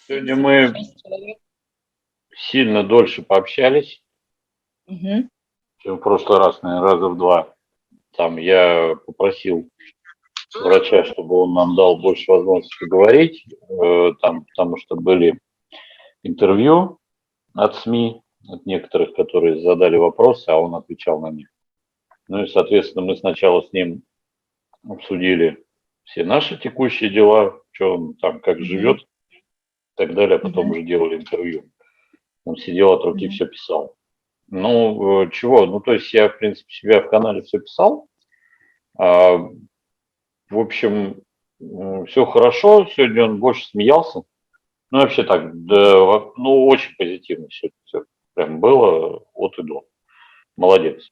Сегодня мы 6 человек. сильно дольше пообщались, Мгм. чем в прошлый раз, наверное, раза в два. Там я попросил врача, чтобы он нам дал больше возможности поговорить, там, потому что были интервью от СМИ, от некоторых, которые задали вопросы, а он отвечал на них. Ну и, соответственно, мы сначала с ним обсудили все наши текущие дела, что он там, как Мгм. живет и так далее, а потом Мгм. уже делали интервью. Он сидел от руки, Мгм. все писал. Ну, чего? Ну, то есть я, в принципе, себя в канале все писал. А, в общем, все хорошо. Сегодня он больше смеялся. Ну, вообще так, да, ну, очень позитивно все прям было от и до. Молодец.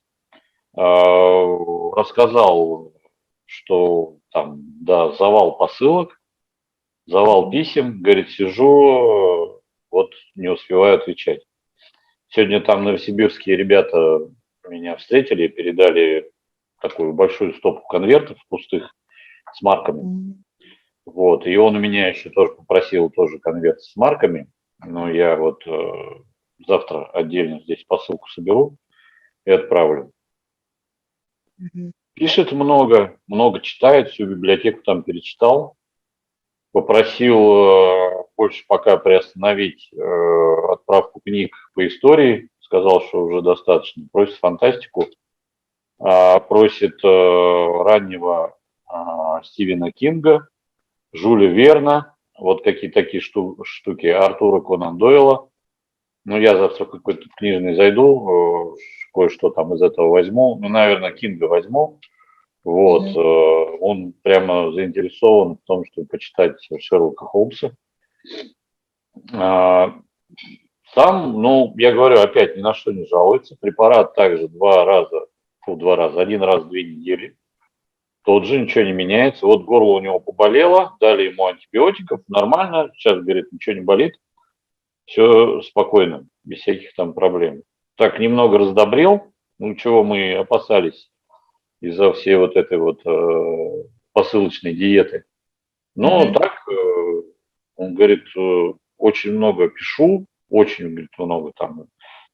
Рассказал, что там, да, завал посылок, завал Мгм. писем. Говорит, сижу, вот не успеваю отвечать. Сегодня там новосибирские ребята меня встретили, передали такую большую стопку конвертов пустых с марками. Мгм. Вот. И он у меня еще тоже попросил тоже конверт с марками. Но я вот завтра отдельно здесь посылку соберу и отправлю. Мгм. Пишет много, много читает, всю библиотеку там перечитал. Попросил больше пока приостановить отправку книг по истории. Сказал, что уже достаточно. Просит фантастику. Просит раннего Стивена Кинга, Жюля Верна, вот какие такие штуки, Артура Конан Дойла. Ну, я завтра в какой-то книжный зайду, кое-что там из этого возьму. Ну, наверное, Кинга возьму. Вот, Мгм. он прямо заинтересован в том, чтобы почитать Шерлока Холмса. А, Сам, ну, я говорю, опять ни на что не жалуется. Препарат также один раз в 2 недели. Тот же, ничего не меняется. Вот горло у него поболело, дали ему антибиотиков, нормально. Сейчас, говорит, ничего не болит, все спокойно, без всяких там проблем. Так, немного раздобрел, ну, чего мы опасались из-за всей вот этой вот посылочной диеты. Но Мгм. так, он говорит, очень много пишу, очень, говорит, много там.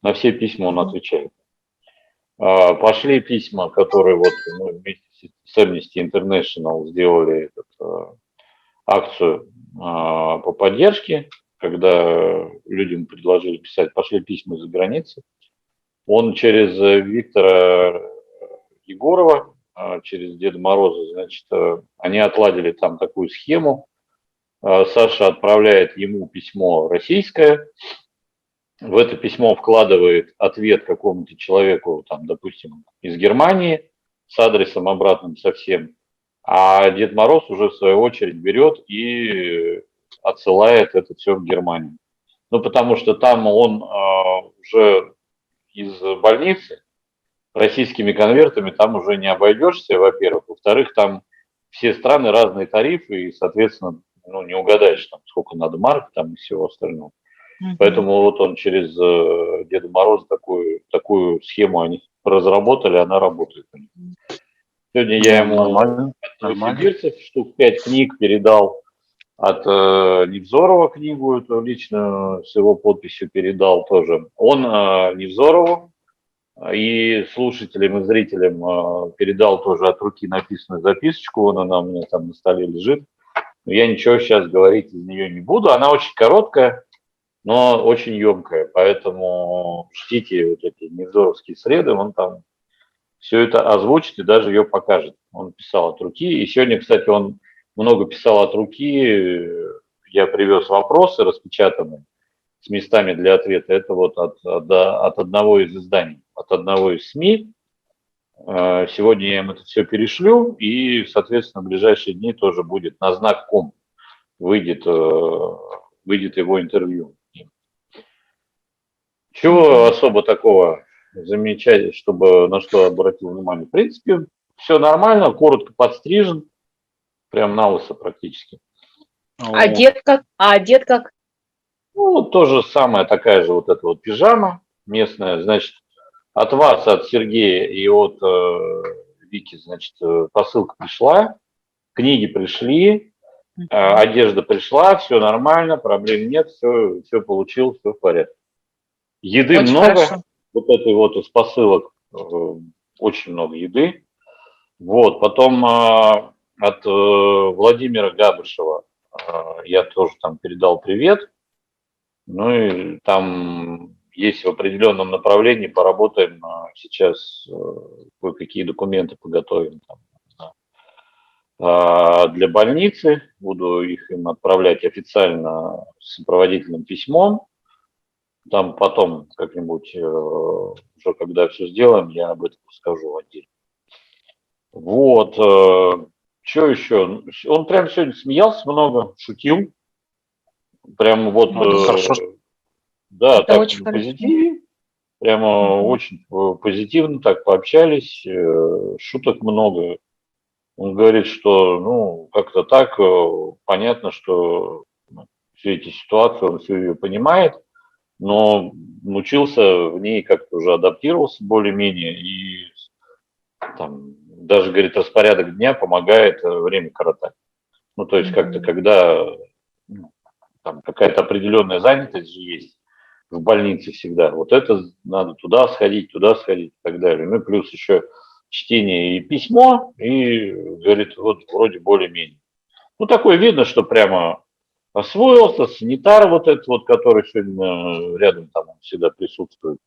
На все письма он Мгм. отвечает. Пошли письма, которые вот мы вместе с Amnesty International сделали акцию по поддержке, когда людям предложили писать, пошли письма из-за границы. Он через Виктора Егорова, через Деда Мороза, значит, они отладили там такую схему. Саша отправляет ему письмо российское, в это письмо вкладывает ответ какому-то человеку, там, допустим, из Германии, с адресом обратным совсем, а Дед Мороз уже в свою очередь берет и отсылает это все в Германию. Ну, потому что там он уже из больницы российскими конвертами там уже не обойдешься, во-первых. Во-вторых, там все страны разные тарифы, и, соответственно, ну, не угадаешь, там, сколько надо марок там и всего остального. Мгм. Поэтому вот он через Деда Мороза такую схему они разработали, она работает. Сегодня я Ну, ему нормально, от нормально. новосибирцев штук 5 книг передал, от Невзорова книгу эту лично с его подписью передал тоже. Он Невзорову и слушателям и зрителям передал тоже от руки написанную записочку, вон она у меня там на столе лежит. Но я ничего сейчас говорить из нее не буду, она очень короткая, но очень емкая, поэтому ждите вот эти невзоровские среды, он там все это озвучит и даже ее покажет. Он писал от руки, и сегодня, кстати, он много писал от руки, я привез вопросы распечатанные с местами для ответа, это вот от одного из изданий, от одного из СМИ. Сегодня я им это все перешлю, и, соответственно, в ближайшие дни тоже будет на знак ком выйдет, выйдет его интервью. Чего Мгм. особо такого замечать, чтобы на что обратил внимание? В принципе, все нормально, коротко подстрижен, прям на лысо практически. А Вот. дед как? А дед как? Ну, вот то же самое, такая же вот эта вот пижама местная, значит, от вас, от Сергея и от Вики, значит, посылка пришла, книги пришли, одежда пришла, все нормально, проблем нет, все получил, все в порядке. Еды Очень много, хорошо. вот этой вот из посылок очень много еды. Вот, потом от Владимира Габышева я тоже там передал привет. Ну и там есть в определенном направлении, поработаем сейчас, кое-какие документы подготовим там, для больницы. Буду их им отправлять официально с сопроводительным письмом. Там потом как-нибудь, уже когда все сделаем, я об этом скажу отдельно. Вот. Что еще? Он прям сегодня смеялся много, шутил. Прям вот, Ну, это хорошо. да, Это так очень на хорошо. позитиве. Прямо очень позитивно так пообщались, шуток много. Он говорит, что, ну, как-то так, понятно, что все эти ситуации, он все ее понимает, но научился в ней как-то уже адаптировался более-менее, и там, даже, говорит, распорядок дня помогает время коротать. Ну, то есть как-то, когда ну, там какая-то определенная занятость же есть в больнице всегда, вот это надо туда сходить и так далее. Ну, и плюс еще чтение и письмо, и, говорит, вот вроде более-менее. Ну, такое видно, что прямо освоился, санитар вот этот вот, который сегодня рядом там он всегда присутствует.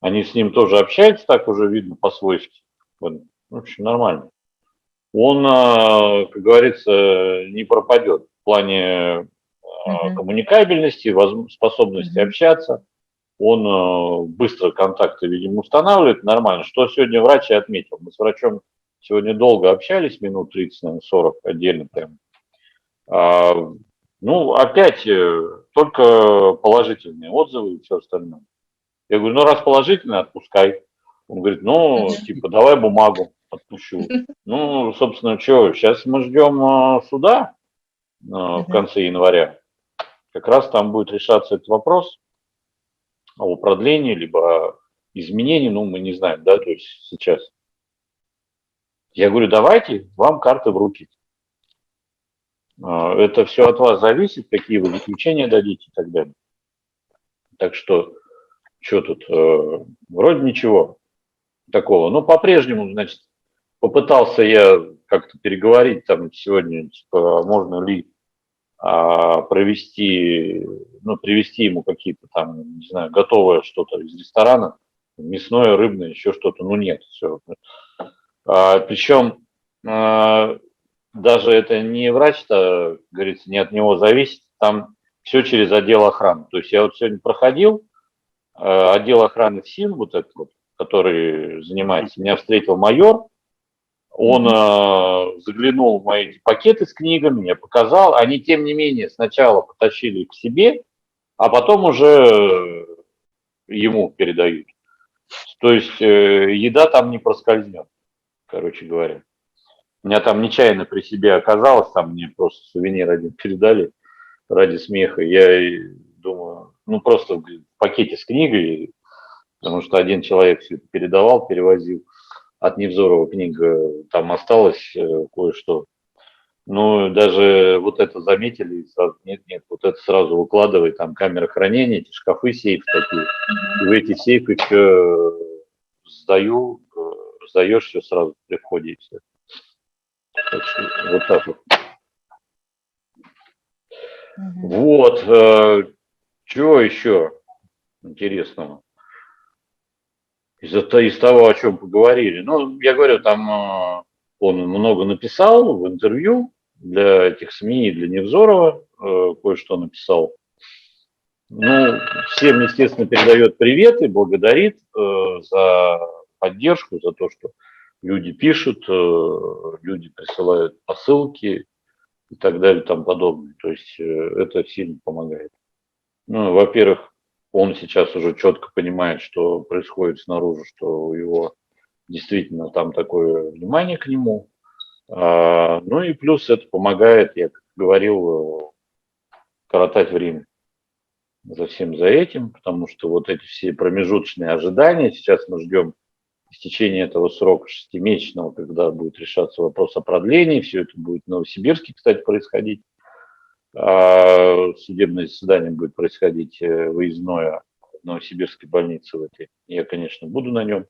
Они с ним тоже общаются, так уже видно по-свойски. Вот. В общем, нормально. Он, как говорится, не пропадет в плане коммуникабельности, способности общаться. Он быстро контакты, видимо, устанавливает нормально. Что сегодня врач и отметил. Мы с врачом сегодня долго общались, минут 30, наверное, 40 отдельно прям. Ну, опять только положительные отзывы и все остальное. Я говорю, ну, раз положительно, отпускай. Он говорит, ну, типа, давай бумагу, отпущу. Ну, собственно, что, сейчас мы ждем суда в конце января. Как раз там будет решаться этот вопрос о продлении, либо изменении, ну, мы не знаем, да, то есть сейчас. Я говорю, давайте, вам карты в руки. Это все от вас зависит, какие вы заключения дадите и так далее. Так что тут, вроде ничего такого. Но по-прежнему, значит, попытался я как-то переговорить там сегодня, типа, можно ли провести, ну, привезти ему какие-то там, не знаю, готовое что-то из ресторана, мясное, рыбное, еще что-то, ну нет, все. Причем даже это не врач-то, говорится, не от него зависит, там все через отдел охраны. То есть я вот сегодня проходил, отдел охраны ФСИН, вот этот вот, который занимается, меня встретил майор, он заглянул в мои пакеты с книгами, мне показал, они, тем не менее, сначала потащили их к себе, а потом уже ему передают. То есть еда там не проскользнет, короче говоря. У меня там нечаянно при себе оказалось, там мне просто сувенир один передали ради смеха. Я думаю, ну просто в пакете с книгой, потому что один человек все это передавал, перевозил. От Невзорова книга, там осталось кое-что. Ну, даже вот это заметили, сразу, нет, вот это сразу выкладывай, там камера хранения, эти шкафы, сейфы такие. И в эти сейфы все сдаешь все сразу при входе и все. Так что вот так вот. Вот, чего еще интересного из того, о чем поговорили? Ну, я говорю, там он много написал в интервью для этих СМИ, для Невзорова, кое-что написал. Ну, всем, естественно, передает привет и благодарит за поддержку, за то, что люди пишут, люди присылают посылки и так далее и тому подобное. То есть это сильно помогает. Ну, во-первых, он сейчас уже четко понимает, что происходит снаружи, что у его действительно там такое внимание к нему. Ну и плюс это помогает, я как говорил, коротать время за всем за этим, потому что вот эти все промежуточные ожидания, сейчас мы ждем истечения этого срока 6-месячного, когда будет решаться вопрос о продлении, все это будет в Новосибирске, кстати, происходить. судебное заседание будет происходить выездное в Новосибирской больнице в этой. Я, конечно, буду на нем.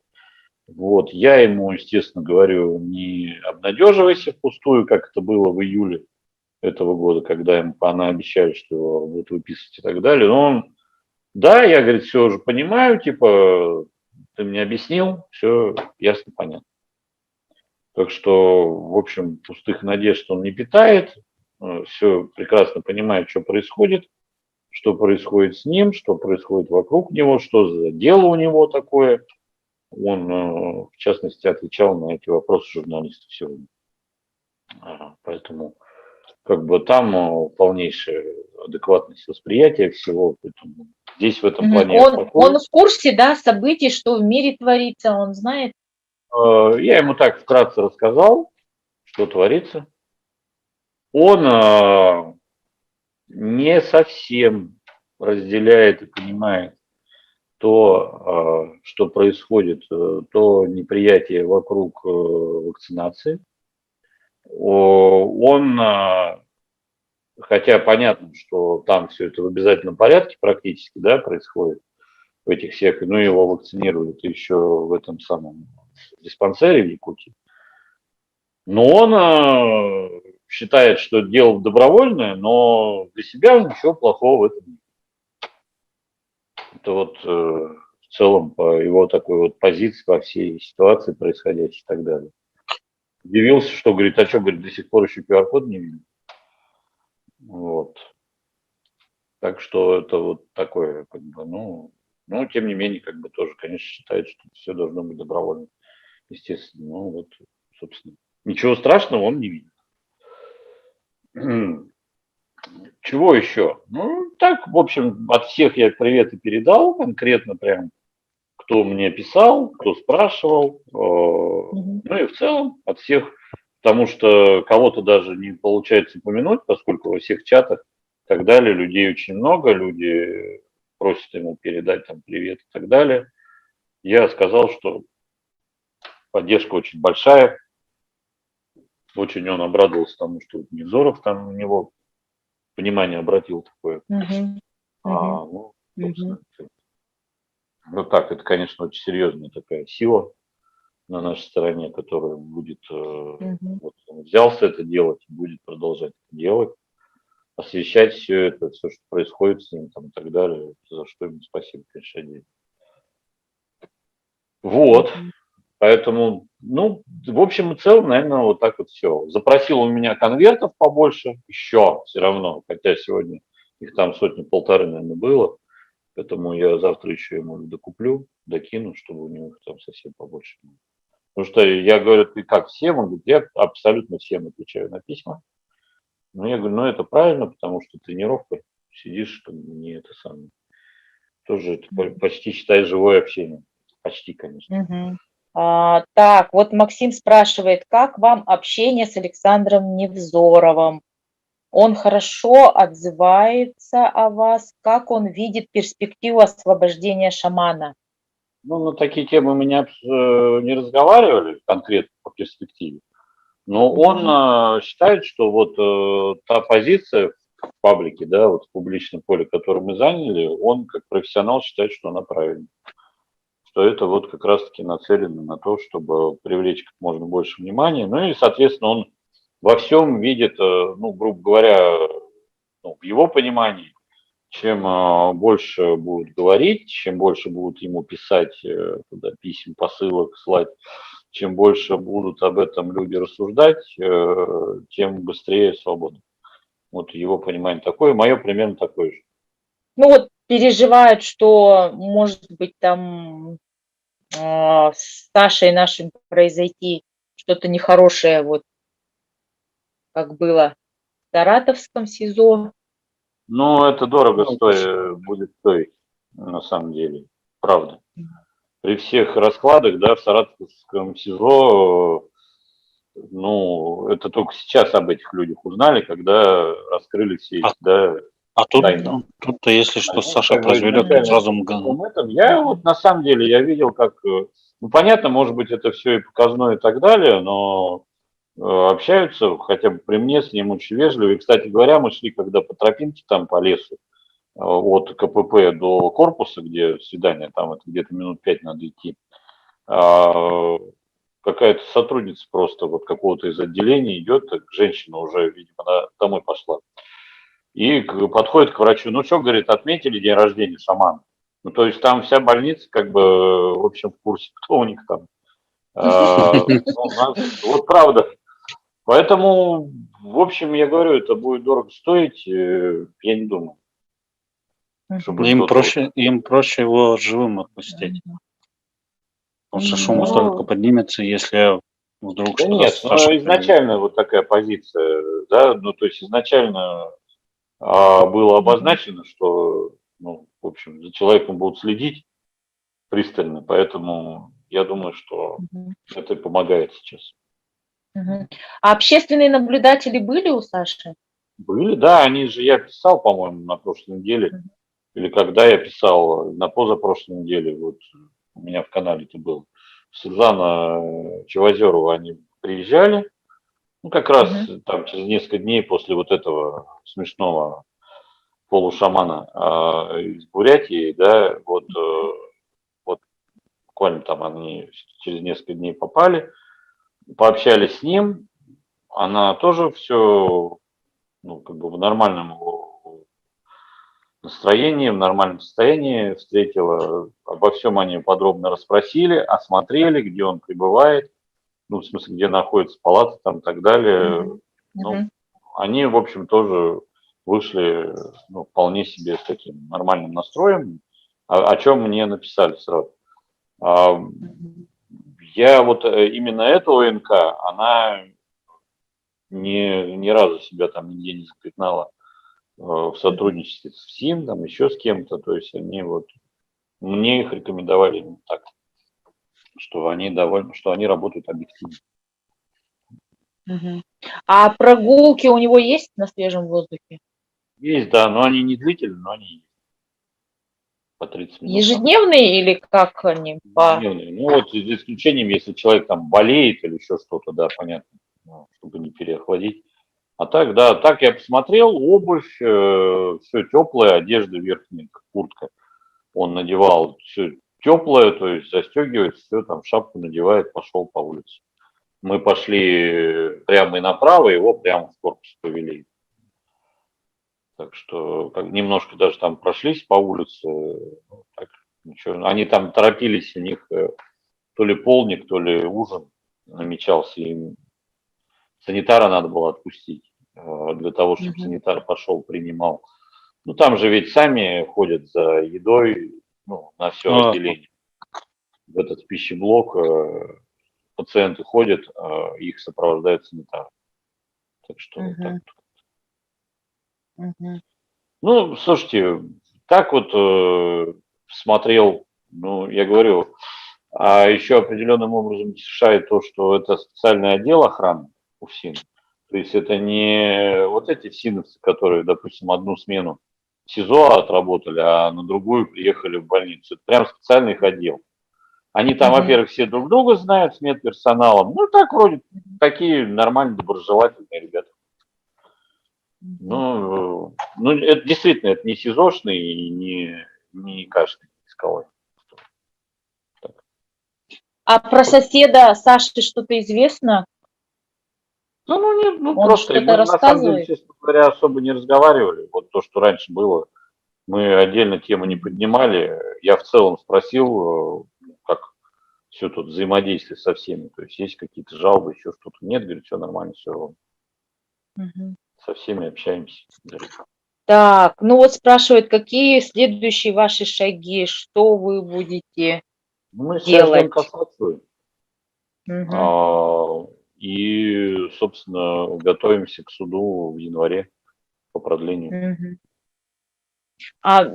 Вот, я ему, естественно, говорю, не обнадеживайся впустую, как это было в июле этого года, когда ему пообещали, что его будут выписывать и так далее. Но он, да, я, говорит, все уже понимаю, типа, ты мне объяснил, все ясно, понятно. Так что, в общем, пустых надежд он не питает, все прекрасно понимает, что происходит с ним, что происходит вокруг него, что за дело у него такое. Он, в частности, отвечал на эти вопросы журналистов сегодня. Поэтому как бы там полнейшая адекватность восприятия всего. Поэтому здесь в этом плане он в курсе, да, событий, что в мире творится, он знает? Я ему так вкратце рассказал, что творится. Он не совсем разделяет и понимает то, что происходит, то неприятие вокруг вакцинации. Он, хотя понятно, что там все это в обязательном порядке практически, да, происходит в этих всех, ну, его вакцинируют еще в этом самом диспансере в Якутии. Но он считает, что дело добровольное, но для себя ничего плохого в этом нет. Это вот в целом по его такой вот позиции по всей ситуации происходящей и так далее. Удивился, что, говорит, а что, говорит, до сих пор еще QR-код не видно. Вот. Так что это вот такое, как бы, ну, тем не менее, как бы тоже, конечно, считает, что все должно быть добровольно. Естественно, ну, вот, собственно, ничего страшного он не видит. Чего еще? Ну, так, в общем, от всех я приветы передал, конкретно прям, кто мне писал, кто спрашивал, ну и в целом от всех, потому что кого-то даже не получается упомянуть, поскольку во всех чатах и так далее людей очень много, люди просят ему передать там привет и так далее. Я сказал, что поддержка очень большая, очень он обрадовался тому, что Невзоров там у него внимание обратил такое. Ну, собственно, вот так, это, конечно, очень серьезная такая сила на нашей стороне, которая будет, вот он взялся это делать, будет продолжать это делать, освещать все это, все, что происходит с ним там, и так далее, за что ему спасибо, конечно, отдельно. Вот, поэтому, ну, в общем и целом, наверное, вот так вот все. Запросил у меня конвертов побольше, еще все равно, хотя сегодня их там сотни-полторы, наверное, было. Поэтому я завтра еще ему докуплю, докину, чтобы у него их там совсем побольше было. Потому что я говорю, ты как всем? Он говорит, я абсолютно всем отвечаю на письма. Ну, я говорю, ну это правильно, потому что тренировка, сидишь, как бы не это самое. Тоже это почти, считай, живое общение. Почти, конечно. Так, вот Максим спрашивает, как вам общение с Александром Невзоровым? Он хорошо отзывается о вас. Как он видит перспективу освобождения шамана? Ну, на такие темы мы не разговаривали конкретно по перспективе. Но он считает, что вот та позиция в паблике, да, вот в публичном поле, которое мы заняли, он как профессионал считает, что она правильная. Что это вот как раз-таки нацелено на то, чтобы привлечь как можно больше внимания. Ну и, соответственно, он во всем видит, ну, грубо говоря, ну, в его понимании, чем больше будут говорить, чем больше будут ему писать туда писем, посылок, слать, чем больше будут об этом люди рассуждать, тем быстрее свобода. Вот его понимание такое, мое примерно такое же. Ну вот переживают, что может быть там с Сашей нашим произойти что-то нехорошее, вот как было в Саратовском СИЗО. Ну, это дорого будет стоить, на самом деле, правда. При всех раскладах, да, в Саратовском СИЗО, ну, это только сейчас об этих людях узнали, когда раскрыли все эти, да. А тут-то, если что, Саша произведет, то сразу Я вот на самом деле, я видел, как, ну, понятно, может быть, это все и показное и так далее, но общаются, хотя бы при мне, с ним очень вежливо. И, кстати говоря, мы шли, когда по тропинке там по лесу, от КПП до корпуса, где свидание, там это где-то минут 5 надо идти. Какая-то сотрудница просто вот какого-то из отделений идет, женщина уже, видимо, домой пошла. И подходит к врачу. Ну что, говорит, отметили день рождения шамана? Ну, то есть там вся больница, как бы, в общем, в курсе, кто у них там. Вот правда. Поэтому, в общем, я говорю, это будет дорого стоить, я не думаю. Чтобы Им проще его живым отпустить. Потому что шум столько поднимется, если вдруг Да что-то нет, страшное изначально вот такая позиция, да, ну то есть изначально было обозначено, что, ну, в общем, за человеком будут следить пристально, поэтому я думаю, что это и помогает сейчас. А общественные наблюдатели были у Саши? Были, да, они же, я писал, по-моему, на прошлой неделе, или когда я писал, на позапрошлой неделе, вот у меня в канале это было. Светлана Чевозерова, они приезжали, ну, как раз там через несколько дней после вот этого смешного полушамана из Бурятии, да, вот буквально там они через несколько дней попали, пообщались с ним, она тоже все, ну, как бы в нормальном настроении, в нормальном состоянии встретила, обо всем они подробно расспросили, осмотрели, где он пребывает, ну, в смысле, где находится палата там и так далее. Ну, они, в общем, тоже вышли, ну, вполне себе с таким нормальным настроем, о чем мне написали сразу. Я вот именно эта ОНК, она ни разу себя там нигде не запятнала в сотрудничестве с ФСИН, там еще с кем-то, то есть они вот, мне их рекомендовали именно так, что они довольны, что они работают объективно. А прогулки у него есть на свежем воздухе? Есть, да, но они не длительные, но они есть. По 30 минут. Ежедневные или как они? Ежедневные. Ну вот, за исключением, если человек там болеет или еще что-то, да, понятно, ну, чтобы не переохладить. А так, да, так я посмотрел, обувь, все теплое, одежда верхняя, куртка. Он надевал все теплое, то есть застегивает, все, там шапку надевает, пошел по улице. Мы пошли прямо и направо, его прямо в корпус повели. Так что немножко даже там прошлись по улице. Ну, так, ничего. Они там торопились, у них то ли полдник, то ли ужин намечался. Им санитара надо было отпустить для того, чтобы санитар пошел, принимал. Ну там же ведь сами ходят за едой, ну, на все отделение. В этот пищеблок пациенты ходят, их сопровождает санитар. Так что так. Ну, слушайте, так вот смотрел, ну, я говорю, а еще определенным образом решает то, что это специальный отдел охраны у ФСИН. То есть это не вот эти ФСИНовцы, которые, допустим, одну смену в СИЗО отработали, а на другую приехали в больницу. Это прям специальный их отдел. Они там, во-первых, все друг друга знают с медперсоналом. Ну, так вроде такие нормальные, доброжелательные ребята. Ну, это действительно, это не СИЗОшный и не кашный скалой. А про соседа Саши что-то известно? Ну, нет, ну Он просто что-то мы на самом деле, рассказывает? честно говоря, особо не разговаривали. Вот то, что раньше было, мы отдельно тему не поднимали. Я в целом спросил, как все тут взаимодействие со всеми. То есть есть какие-то жалобы, еще что-то. Нет, говорит, все нормально, все ровно. Со всеми общаемся. Так, ну вот спрашивают, какие следующие ваши шаги, что вы будете Мы сейчас ждем делать? кассацию. И, собственно, готовимся к суду в январе по продлению. А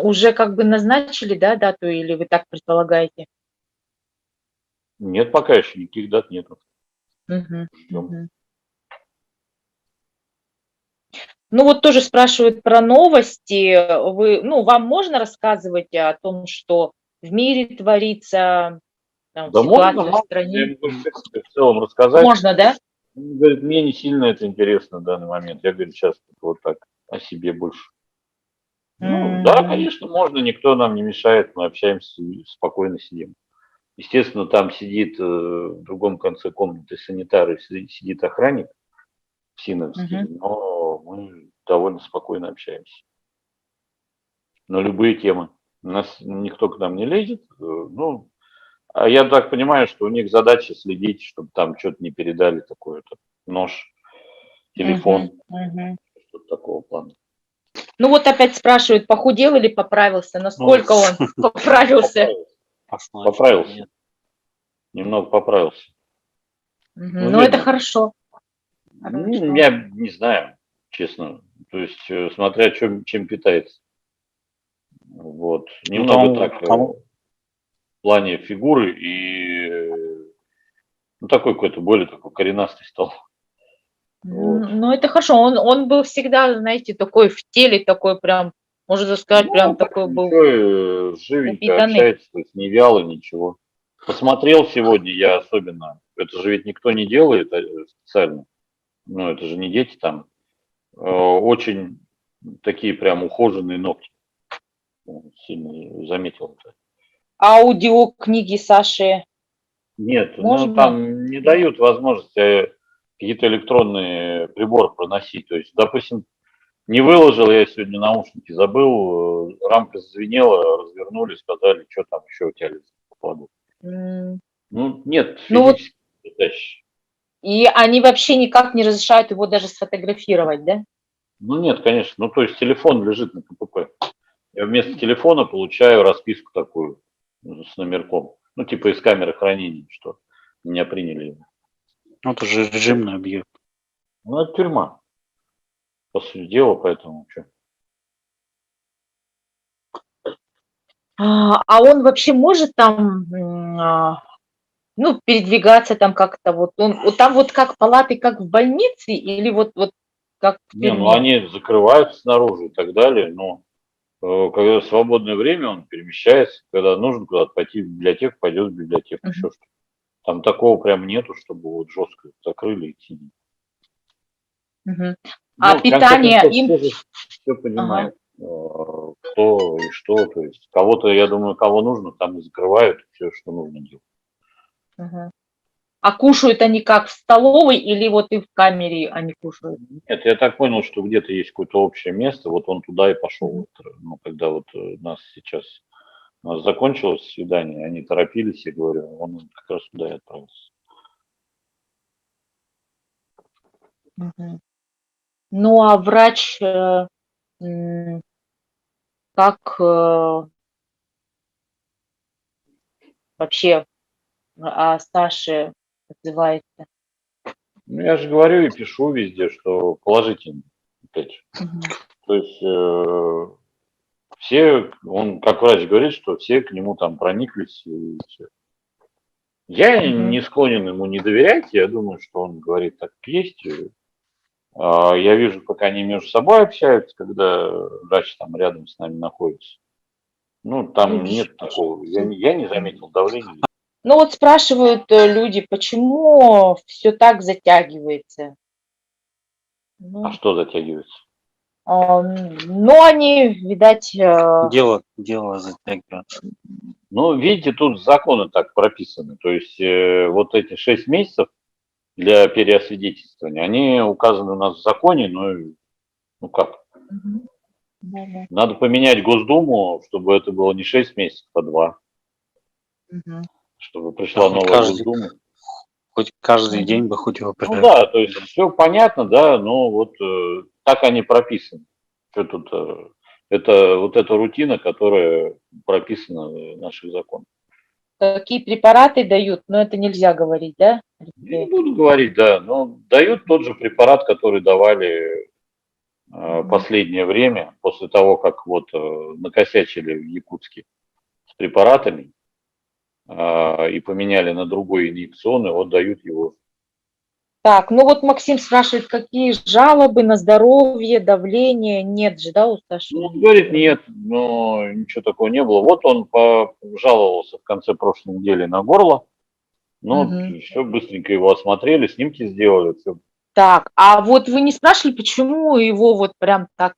уже как бы назначили, да, дату, или вы так предполагаете? Нет, пока еще никаких дат нету. Ну вот тоже спрашивают про новости. Вы, ну, вам можно рассказывать о том, что в мире творится, там, Да ситуацию можно, в я стране? ему говорю, в принципе, в целом рассказать. Можно, да? Он говорит, мне не сильно это интересно в данный момент. Я говорю, сейчас вот так о себе больше. Ну, да, Мгм. конечно, можно, никто нам не мешает, мы общаемся и спокойно сидим. Естественно, там сидит в другом конце комнаты санитар и сидит охранник СИНовский, Мгм. но мы довольно спокойно общаемся на любые темы. У нас никто к нам не лезет. Ну, а я так понимаю, что у них задача следить, чтобы там что-то не передали, такое-то нож, Мгм. телефон, Мгм. что-то такого плана. Ну вот опять спрашивают, похудел или поправился? Ну, Насколько он поправился? Поправился. посмотрим. Поправился. Нет. Немного поправился. Мгм. Ну, Ну это видно. хорошо. Хорошо. Я не знаю, честно. То есть, смотря чем питается. Вот. Ну, Немного там, так, там, в плане фигуры и ну, такой какой-то более такой коренастый стал. Вот. Ну это хорошо. Он был всегда, знаете, такой в теле, такой прям, можно сказать, прям Ну, так такой был ничего, живенько упитанный. общается, то есть не вяло, ничего. Посмотрел сегодня я особенно. Это же ведь никто не делает специально. Ну, это же не дети там. Очень такие прям ухоженные ногти. Сильно заметил это. Аудиокниги Саши Нет, ну можно? там не дают возможности какие-то электронные приборы проносить. То есть, допустим, не выложил я сегодня наушники, забыл, рамка зазвенела, развернули, сказали, что там еще у тебя лежит, покладу. М, Ну, нет, Ну вот, физически не тащишь. и они вообще никак не разрешают его даже сфотографировать, да? Ну, нет, конечно. Ну, то есть телефон лежит на КПП. Я вместо телефона получаю расписку такую с номерком. Ну, типа из камеры хранения, что меня приняли. ну, это же режимный объект. Ну, это тюрьма, по сути дела, поэтому что. А он вообще может там, ну, передвигаться там как-то вот? Он, вот там вот как палаты, как в больнице, или вот как в Не, ну тюрьме? они закрываются снаружи и так далее, но когда свободное время, он перемещается, когда нужно куда-то пойти в библиотеку, пойдет в библиотеку, еще Мгм, что-то. Там такого прям нету, чтобы вот жестко закрыли и сидеть. мгм. А Ну, в конце питание концов, им? все же все Ага, понимают, кто и что. То есть кого-то, я думаю, кого нужно, там и закрывают все, что нужно делать. ага. А кушают они как, в столовой или вот и в камере они кушают? Нет, я так понял, что где-то есть какое-то общее место, вот он туда и пошел. Мгм, Вот, ну, когда вот у нас закончилось свидание, они торопились, я говорю, он как раз туда и отправился. мгм. Ну, а врач, м, как, вообще о Саше отзывается? Ну, я же говорю и пишу везде, что положительно, опять же. Мгм, То есть все, он как врач говорит, что все к нему там прониклись и все. Я мгм. не склонен ему не доверять, я думаю, что он говорит так как есть. Я вижу, как они между собой общаются, когда врач там рядом с нами находится. Ну, там Люди нет такого, я не заметил давления. Ну вот спрашивают люди, почему все так затягивается? А Ну, что затягивается? ну они, видать, Дело затягивается. Ну, видите, тут законы так прописаны. То есть вот эти 6 месяцев для переосвидетельствования, они указаны у нас в законе, ну как? Мгм. Да-да. Надо поменять Госдуму, чтобы это было не 6 месяцев, а 2, Мгм. чтобы Да, пришла новая Госдума. хоть каждый Мгм. день бы хоть его Ну да, то есть все понятно, да, но вот так они прописаны. Что тут, это вот эта рутина, которая прописана в наших законах. Какие препараты дают, но это нельзя говорить, да, Я не Алексей? буду говорить, да, но дают тот же препарат, который давали Мгм. последнее время, после того, как вот накосячили в Якутске с препаратами и поменяли на другой инъекционный, вот дают его. Так, ну вот Максим спрашивает, какие жалобы на здоровье, давление? Нет же, да, у Саши? Ну, он говорит, нет, но ничего такого не было. Вот он пожаловался в конце прошлой недели на горло. Ну, Мгм. все, быстренько его осмотрели, снимки сделали, все. Так, а вот вы не спрашивали, почему его вот прям так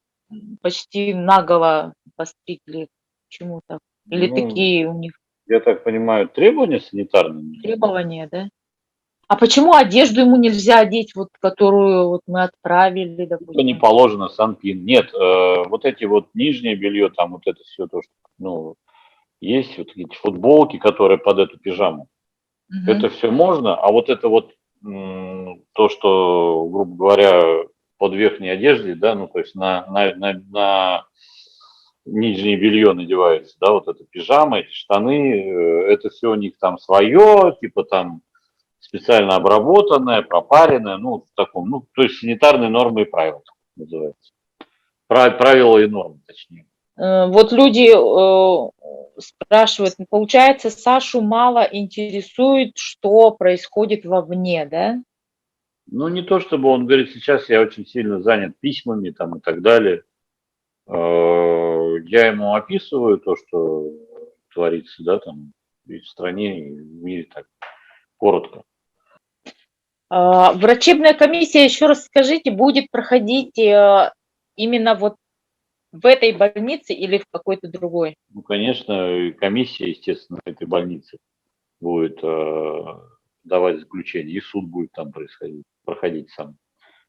почти наголо постригли? Почему так? Или Ну, такие у них я так понимаю, требования санитарные. требования, да? А почему одежду ему нельзя одеть, вот которую вот мы отправили, Типа не допустим? положено санпин. Нет, вот эти вот нижнее белье, там вот это все то, что, ну, есть вот эти футболки, которые под эту пижаму. Мгм. Это все можно, а вот это вот то, что, грубо говоря, под верхней одежде, да, ну, то есть на нижнее белье надевается, да, вот эта пижама, эти штаны, это все у них там свое, типа там специально обработанное, пропаренное, ну, в таком, ну, то есть санитарные нормы и правила называется. Правила и нормы, точнее. Вот люди спрашивают, получается, Сашу мало интересует, что происходит вовне, да? Ну, не то чтобы он говорит, сейчас я очень сильно занят письмами там и так далее. Я ему описываю то, что творится, да, там и в стране, и в мире так коротко. Врачебная комиссия, еще раз скажите, будет проходить именно вот в этой больнице или в какой-то другой? Ну, конечно, и комиссия, естественно, этой больницы будет давать заключение, и суд будет там проходить сам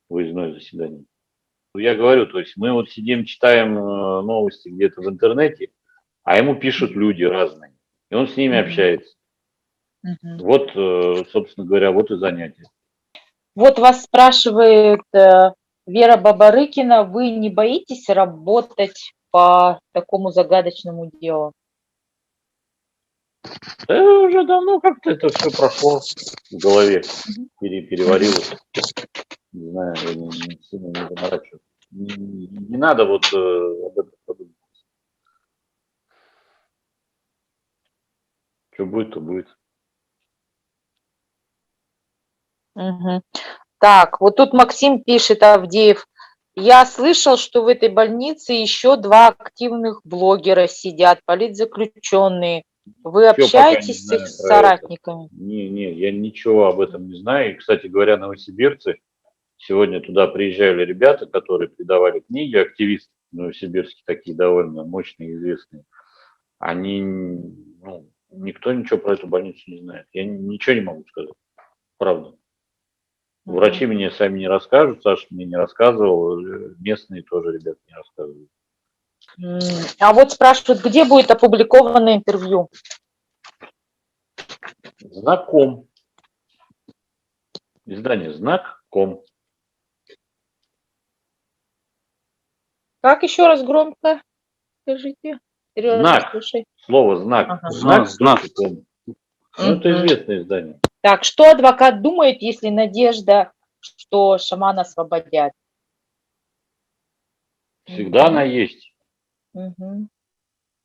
выездное заседание. Ну, я говорю, то есть мы вот сидим, читаем новости где-то в интернете, а ему пишут люди разные, и он с ними Мгм. общается. Мгм. Вот, собственно говоря, вот и занятие. Вот вас спрашивает Вера Бабарыкина, вы не боитесь работать по такому загадочному делу? Да уже давно как-то это все прошло в голове, Мгм. Мгм. переварилось. Не знаю, я не сильно не заморачиваюсь. Не надо вот об этом подумать. Что будет, то будет. Мгм. Так, вот тут Максим пишет, Авдеев, я слышал, что в этой больнице еще два активных блогера сидят, политзаключенные. Вы Ничего пока не общаетесь с их знаю про это. соратниками? Не, я ничего об этом не знаю. И, кстати говоря, новосибирцы, сегодня туда приезжали ребята, которые придавали книги, активисты новосибирские, такие довольно мощные, известные. Они, ну, никто ничего про эту больницу не знает. Я ничего не могу сказать. Правда. Мгм. Врачи мне сами не расскажут, Саша мне не рассказывал, местные тоже ребята не рассказывают. А вот спрашивают, где будет опубликовано интервью? Знаком. Издание Знак.ком. Как еще раз громко скажите? Сережа, Знак. слушай. Слово знак. Ага. Знак. Знак.ком. Ну, это Мгм. известное издание. Так, что адвокат думает, если надежда, что шамана освободят? Всегда она Мгм. есть. Мгм.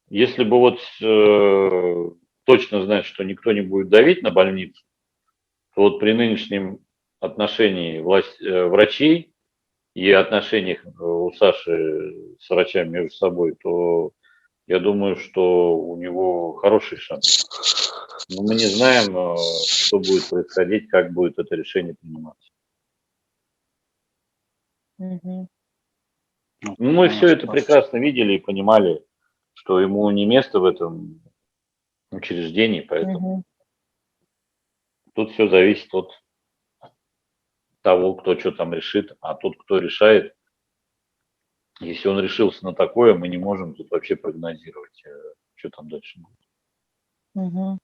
Если бы вот точно знать, что никто не будет давить на больницу, то вот при нынешнем отношении врачей и отношениях у Саши с врачами между собой, то я думаю, что у него хороший шанс. Но мы не знаем, что будет происходить, как будет это решение приниматься. Мгм. Ну, Ну, мы все понятно, это что прекрасно видели и понимали, что ему не место в этом учреждении, поэтому Мгм. тут все зависит от того, кто что там решит, а тот, кто решает, если он решился на такое, мы не можем тут вообще прогнозировать, что там дальше будет. Мгм.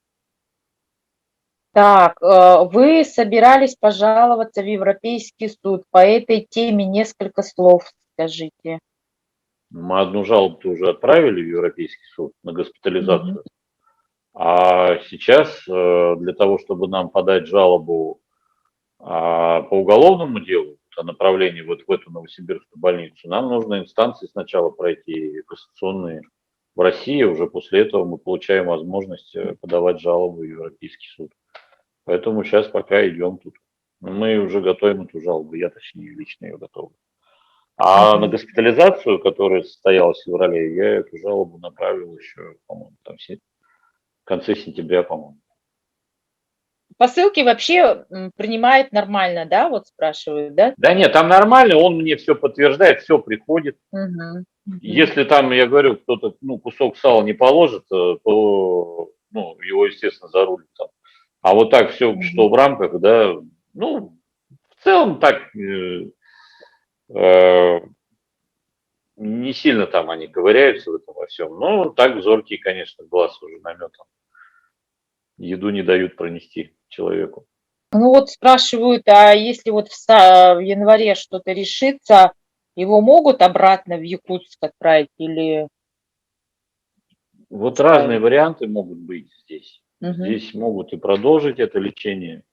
Так, вы собирались пожаловаться в Европейский суд. По этой теме несколько слов скажите. Мы одну жалобу уже отправили в Европейский суд на Мгм. госпитализацию, а сейчас для того, чтобы нам подать жалобу по уголовному делу о направлении вот в эту Новосибирскую больницу, нам нужно инстанции сначала пройти кассационные в России, уже после этого мы получаем возможность подавать жалобу в Европейский суд. Поэтому сейчас пока идем тут. Мы уже готовим эту жалобу, я точнее лично ее готовлю. А на госпитализацию, которая состоялась в феврале, я эту жалобу направил еще, по-моему, там в конце сентября, по-моему. Посылки вообще принимает нормально, да, вот спрашивают, да? Да нет, там нормально, он мне все подтверждает, все приходит. Мгм. Если там, я говорю, кто-то кусок сала не положит, то его, естественно, зарулит там. А вот так все, Мгм. что в рамках, да, в целом так э, не сильно там они ковыряются в этом во всем. Но так зоркие, конечно, глаз уже наметан. Еду не дают пронести человеку. Ну вот спрашивают, а если вот в январе что-то решится, его могут обратно в Якутск отправить или Вот разные оставить? варианты могут быть здесь. Мгм. Здесь могут и продолжить это лечение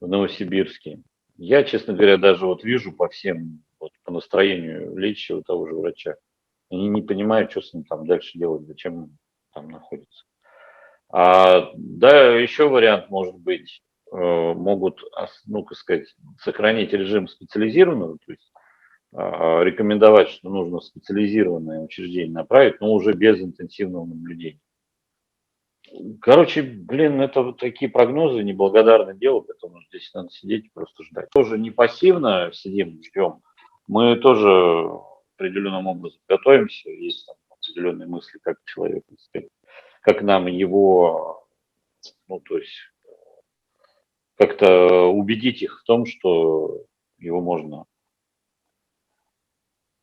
в Новосибирске. Я, честно говоря, даже вот вижу по всем, вот по настроению лечащего того же врача. Они не понимают, что с ним там дальше делать, зачем он там находится. Да, еще вариант может быть, могут, как сказать, сохранить режим специализированного, то есть рекомендовать, что нужно в специализированное учреждение направить, но уже без интенсивного наблюдения. Короче, блин, это вот такие прогнозы, неблагодарное дело, поэтому здесь надо сидеть и просто ждать. Тоже не пассивно сидим, ждем. Мы тоже определенным образом готовимся, есть там определенные мысли, как человек, так сказать, как нам его, то есть как-то убедить их в том, что его можно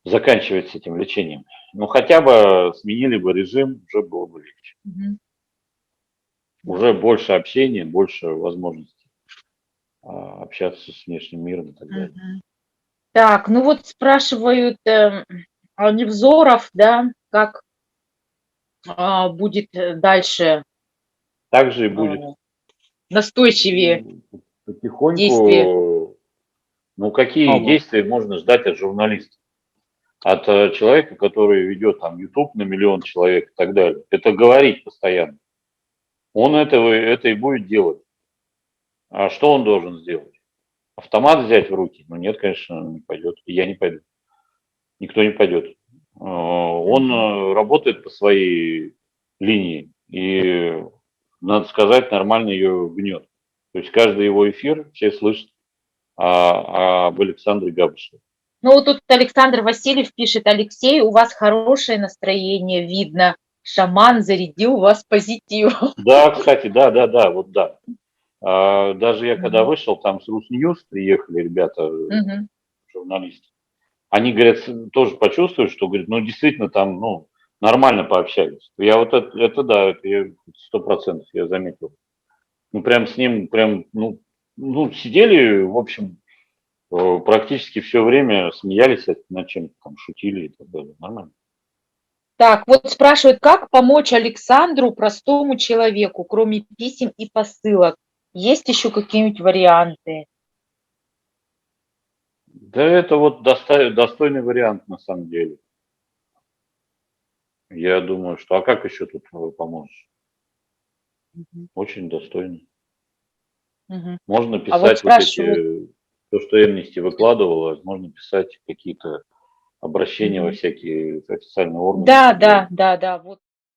заканчивать с этим лечением. Ну, хотя бы сменили бы режим, уже было бы легче. Мгм. Уже больше общения, больше возможностей общаться с внешним миром и так далее. Мгм. Так, ну вот спрашивают Невзоров, да, как будет дальше Также и а, будет настойчивее действия. потихоньку, какие Ого. действия можно ждать от журналиста? От человека, который ведет там YouTube на 1 миллион человек и так далее. Это говорить постоянно. Он это и будет делать. А что он должен сделать? Автомат взять в руки? Ну нет, конечно, не пойдет. И я не пойду. Никто не пойдет. Он работает по своей линии. И, надо сказать, нормально ее гнет. То есть каждый его эфир все слышат об Александре Габышеве. Ну вот тут Александр Васильев пишет: Алексей, у вас хорошее настроение, видно. Шаман зарядил вас позитивом. Да, кстати, да, вот да. Даже я когда Мгм. вышел, там с Русньюз приехали ребята, Мгм. журналисты. Они, говорят, тоже почувствовали, что, говорит, действительно там, нормально пообщались. Я вот это да, это я 100% я заметил. Прям с ним, прям, сидели, в общем, практически все время смеялись над чем-то, там, шутили и так далее. Нормально. Так, вот спрашивают, как помочь Александру, простому человеку, кроме писем и посылок? Есть еще какие-нибудь варианты? Да это вот достойный вариант на самом деле. Я думаю, что, а как еще тут поможешь? Мгм. Очень достойный. Мгм. Можно А вот писать вот спрашивают, эти, то, что Amnesty выкладывала, можно писать какие-то обращения во мгм. всякие официальные органы и Да, так далее. да, да, да, вот